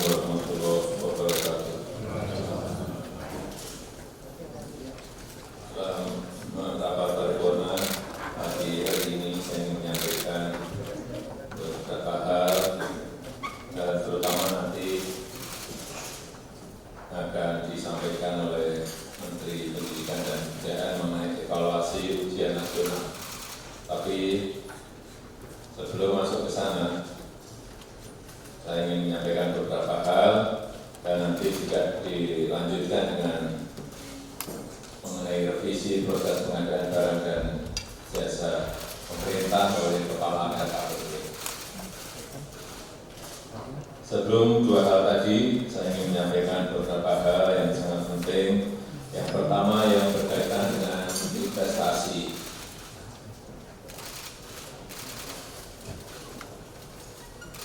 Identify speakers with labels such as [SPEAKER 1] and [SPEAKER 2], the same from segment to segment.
[SPEAKER 1] warahmatullahi wabarakatuh. Dalam rapat paripurna pagi hari ini saya ingin menyampaikan beberapa hal dan terutama nanti akan disampaikan oleh Menteri Pendidikan dan Kebudayaan mengenai evaluasi ujian nasional. Tapi sebelum masuk ke sana, saya ingin menyampaikan beberapa hal dan nanti juga dilanjutkan dengan mengenai revisi proses pengadaan barang dan jasa pemerintah oleh Kepala KPP. Sebelum dua hal tadi, saya ingin menyampaikan beberapa hal yang sangat penting. Yang pertama yang berkaitan dengan investasi.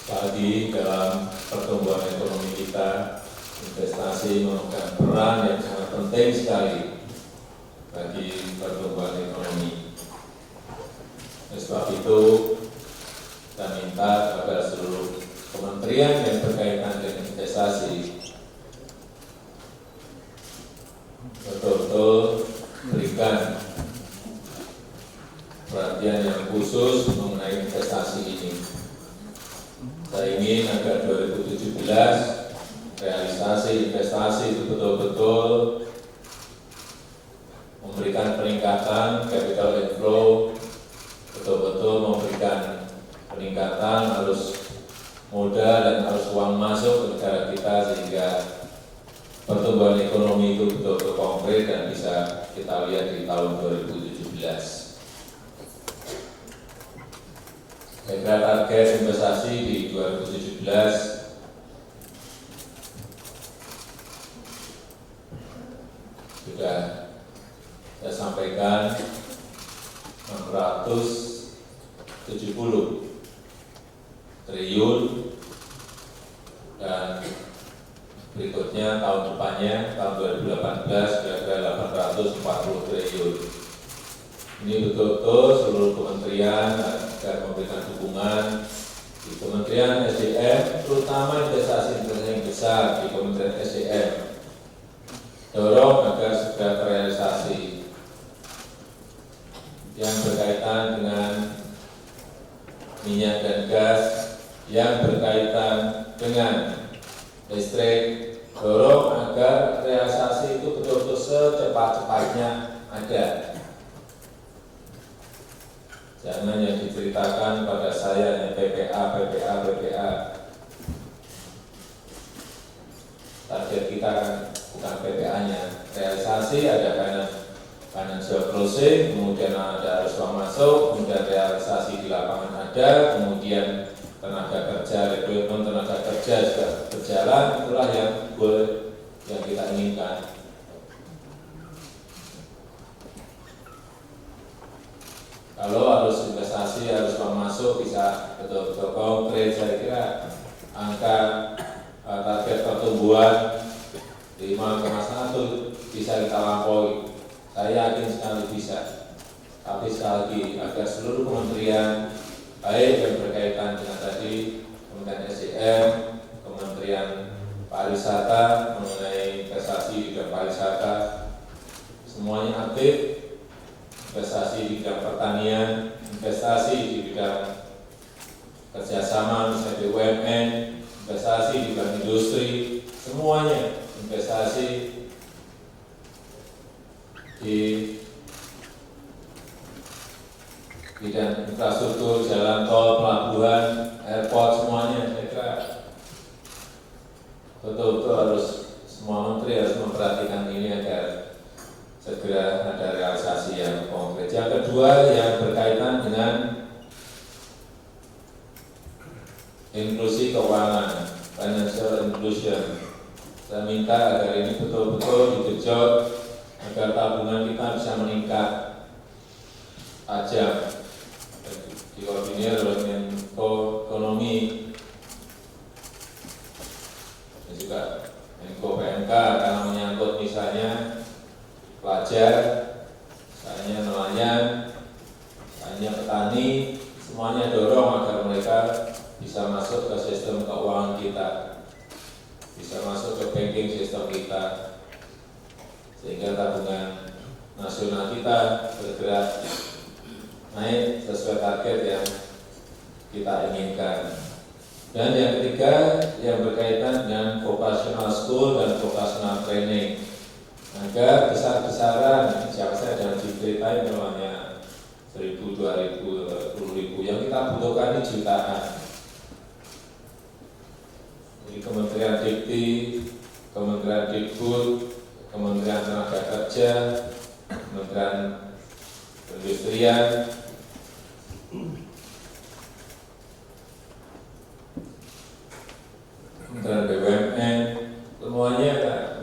[SPEAKER 1] Lagi dalam pertumbuhan ekonomi kita, investasi memegang peran yang sangat penting sekali bagi pertumbuhan ekonomi. Oleh sebab itu, kita minta agar seluruh kementerian yang berkaitan dengan investasi betul-betul berikan perhatian yang khusus mengenai investasi ini. Saya ingin agar 2017 realisasi investasi itu betul-betul memberikan peningkatan capital inflow, betul-betul memberikan peningkatan arus modal dan arus uang masuk ke negara kita sehingga pertumbuhan ekonomi itu betul-betul konkret dan bisa kita lihat di tahun 2017. Saya kira target investasi di 2017 sudah saya sampaikan 670 triliun dan berikutnya tahun depannya tahun 2018 kira-kira 840 triliun. Ini betul-betul seluruh kementerian agar memberikan dukungan di Kementerian SDM, terutama investasi yang besar di Kementerian SDM. Dorong agar segera terrealisasi yang berkaitan dengan minyak dan gas, yang berkaitan dengan listrik, dorong agar realisasi itu betul-betul secepat-cepatnya ada. Jangan yang diceritakan pada saya PPA. Target kita kan bukan PPA-nya. Realisasi ada financial closing, kemudian ada arus uang masuk, kemudian realisasi di lapangan ada, kemudian tenaga kerja, rekrutmen tenaga kerja juga berjalan. Itulah yang goal yang kita inginkan. Kalau harus investasi, harus uang masuk bisa betul-betul konkret, saya kira angka target pertumbuhan 5,1 bisa kita lampaui. Saya yakin sekali bisa. Tapi sekali lagi agar seluruh kementerian baik yang berkaitan dengan tadi Kementerian SDM, Kementerian Pariwisata mengenai investasi di bidang pariwisata semuanya aktif. Investasi di bidang pertanian, investasi di bidang kerjasama misalnya BUMN, investasi di bidang industri, semuanya investasi di bidang infrastruktur, jalan tol, pelabuhan, airport, semuanya. Saya kira betul-betul harus semua menteri harus memperhatikan ini agar segera ada realisasi yang konkret. Yang kedua yang berkaitan dengan inklusi keuangan, financial inclusion. Saya minta agar ini betul-betul digenjot agar tabungan kita bisa meningkat tajam. Dikoordinir oleh Menko Ekonomi dan juga Menko PMK karena menyangkut misalnya pelajar, misalnya nelayan, misalnya petani, semuanya dorong agar mereka bisa masuk ke sistem keuangan kita. banking sistem kita, sehingga tabungan nasional kita bergerak naik sesuai target yang kita inginkan. Dan yang ketiga yang berkaitan dengan vocational school dan vocational training, agar besar-besaran siapa saja yang diberitain namanya 1.000, 2.000, 10.000, yang kita butuhkan ini jutaan. Jadi Kementerian Dikti, Kementerian Dikbud, Kementerian Tenaga Kerja, Kementerian Perindustrian, Kementerian BUMN, semuanya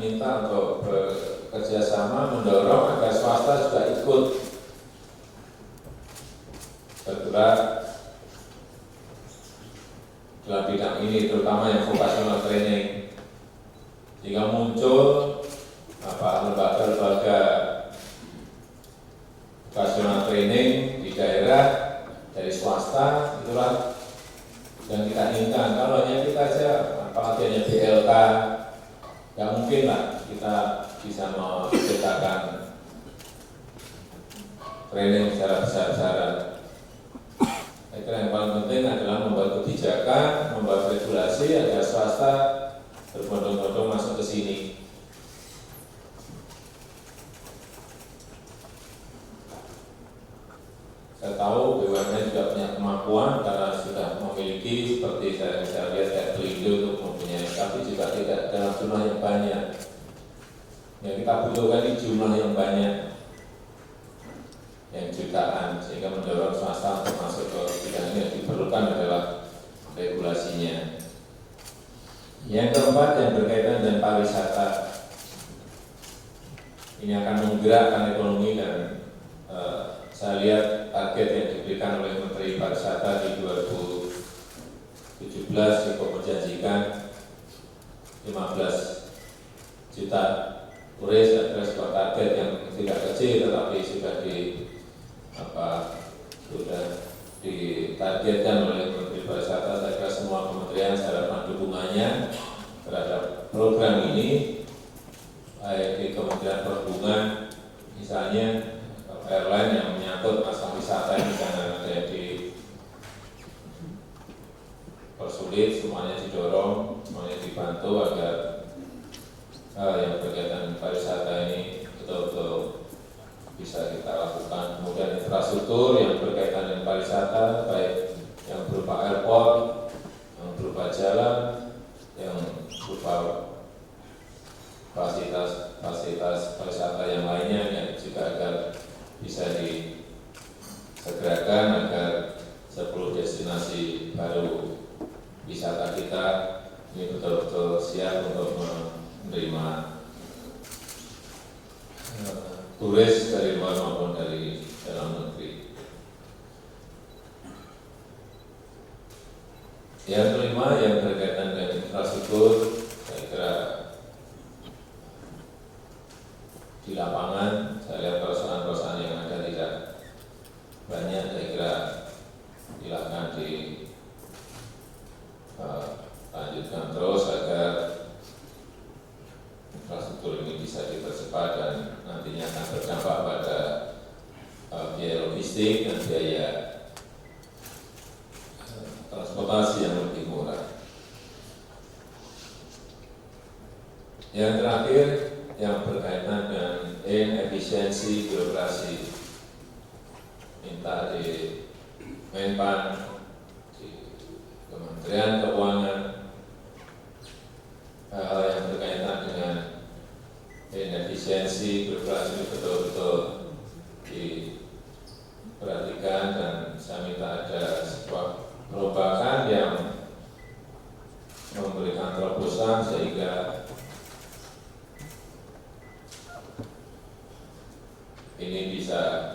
[SPEAKER 1] minta untuk bekerja sama mendorong agar swasta juga ikut bergerak dalam bidang ini, terutama yang vocational training, sehingga muncul lembaga-lembaga vocational training di daerah dari swasta. Itulah yang kita inginkan. Kalau hanya kita saja, apalagi hanya BLK, nggak mungkin lah kita bisa menciptakan training secara besar-besaran. Saya kira yang paling penting adalah membuat kebijakan, membuat regulasi agar swasta berbondong-bondong masuk ke sini. Saya tahu BUMN juga punya kemampuan karena sudah memiliki, seperti saya lihat kayak Pelindo untuk mempunyai, tapi juga tidak dalam jumlah yang banyak. Yang kita butuhkan ini jumlah yang banyak, yang jutaan, sehingga mendorong swasta untuk masuk ke bidang ini. Yang diperlukan adalah regulasinya. Yang keempat yang berkaitan dengan pariwisata, ini akan menggerakkan ekonomi dan saya lihat target yang diberikan oleh Menteri Pariwisata di 2017 cukup menjanjikan 15 juta turis, adalah sebuah target yang tidak kecil, tetapi sudah ditargetkan oleh Menteri Pariwisata. Saya kira semua kementerian saya harapkan dukungannya terhadap program ini, baik di Kementerian Perhubungan misalnya, airline yang menyangkut masalah wisata ini jangan ada yang dipersulit, semuanya didorong, semuanya dibantu agar yang berkaitan pariwisata ini betul-betul bisa kita lakukan. Kemudian infrastruktur yang berkaitan dengan pariwisata, baik yang berupa airport, yang berupa jalan, yang berupa fasilitas pariwisata yang lainnya, yang juga agar bisa disegerakan agar 10 destinasi baru wisata kita ini betul-betul siap untuk menerima turis dari luar maupun dari dalam negeri. Yang kelima yang berkaitan dengan infrastruktur, saya kira di lapangan saya lihat perusahaan-perusahaan yang ada tidak banyak. Saya kira silakan dilanjutkan terus agar infrastruktur ini bisa dipercepat dan nantinya akan berdampak pada biaya logistik dan biaya transportasi yang lebih murah. Yang terakhir yang berkaitan dengan efisiensi birokrasi, minta di Menpan, di Kementerian Keuangan, hal yang berkaitan dengan efisiensi birokrasi ini betul-betul diperhatikan, dan saya minta ada sebuah perombakan yang memberikan terobosan sehingga ini bisa